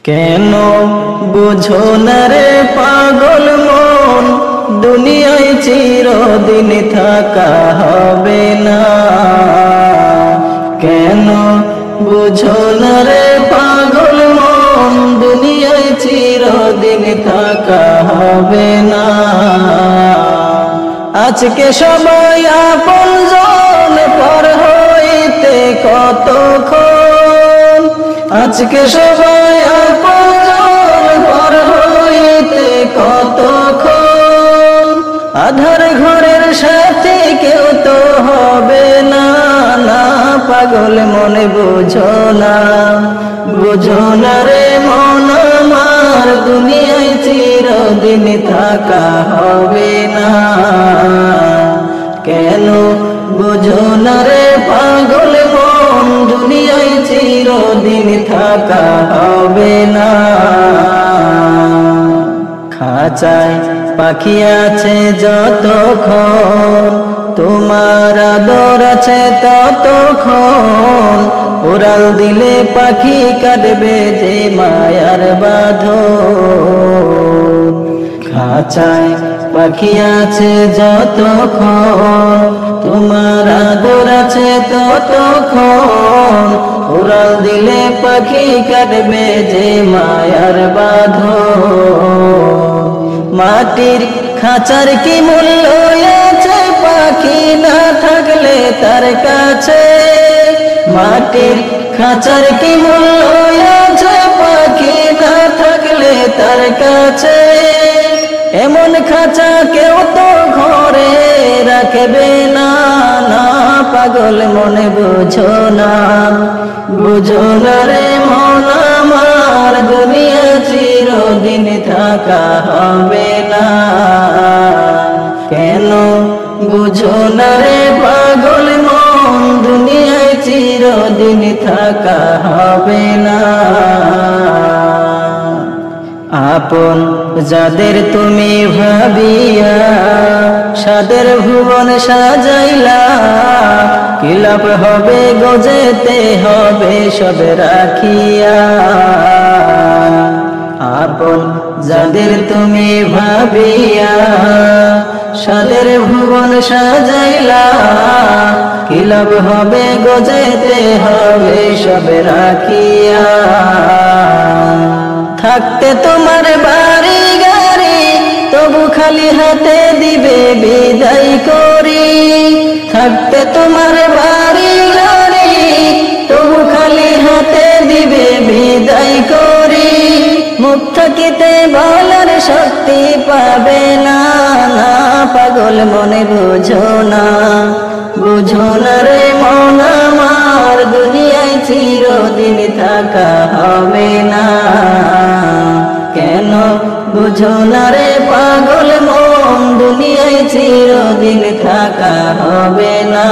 কেন বুঝো না রে পাগল মন, দুনিয়ায় চিরদিন থাকা হবে না। কেন বুঝো না রে পাগল মন, দুনিয়ায় চিরদিন থাকা হবে না। আজকে সবাই আপনজন, পর হইতে কতক্ষণ। আজকে সবাই আপনজন, পর হইতে কতক্ষণ। আধার ঘরের সাথে কেউ তো হবে না। না পাগল মনে বুঝো না, বুঝো না রে মন আমার, দুনিয়ায় চিরদিন থাকা হবে না। কেন বুঝো না রে পাগল মন, দুনিয়ায় চিরদিন থাকা হবে না। খাঁচায় পাখি আছে যতক্ষণ, তোমার আদর আছে ততক্ষণ। উড়াল দিলে পাখি কাটবে যে মায়ার বাঁধন। খাঁচায় পাখি আছে যতক্ষণ, তোমার আদর আছে ততক্ষণ। উড়াল দিলে পাখি কাটবে যে মায়ার বাঁধন। মাটির খাঁচার কি মূল্য আছে পাখি না থাকলে তার কাছে। মাটির খাঁচার কি মূল্য আছে পাখি না থাকলে তার কাছে। এমন খাঁচা কেউ তো ঘরে রাখবে না। না পাগল মনে বুঝো না, বুঝো না রে মন আমার, দুনিয়া চিরদিন থাকা হবে না। কেন বুঝো না রে পাগল মন, দুনিয়ায় চিরদিন থাকা হবে না। আপন যাদের তুমি ভাবিয়া সাদের ভুবন সাজাইলা, কি লাভ হবে গজেতে হবে সব রাখিয়া। আপন যাদের তুমি ভাবিয়া সাদের ভুবন সাজাইলা, কি লাভ হবে গজেতে হবে সব রাখিয়া। থাকতে তোমার বাড়ি গাড়ি, তবু খালি হাতে দিবে বিদায় করি। থাকতে তোমার বাড়ি গাড়ি, তবু খালি হাতে দিবে বিদায় করি। মুখ থাকিতে বলার শক্তি পাবে না। না পাগল মনে বুঝো না, বুঝো না রে মন আমার, দুনিয়ায় চিরদিন থাকা হবে না। কেন বুঝো না রে পাগল মন, দুনিয়ায় চিরদিন থাকা হবে না।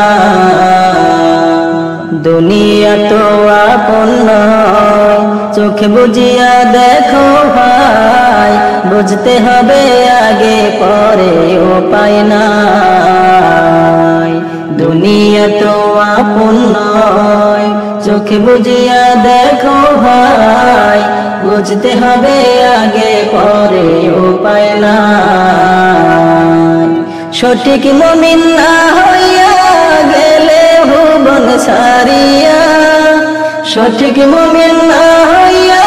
দুনিয়া তো আপন নয়, চোখে বুঝিয়া দেখো ভাই, বুঝতে হবে আগে পরে উপায় নাই। দুনিয়া তো আপন নয়, চোখে বুঝিয়া দেখো ভাই, বুঝতে হবে আগে পরে উপায় নাই। সঠিক মুমিন না হইয়া গেলে ভুবন সারিয়া, সঠিক মুমিন না হইয়া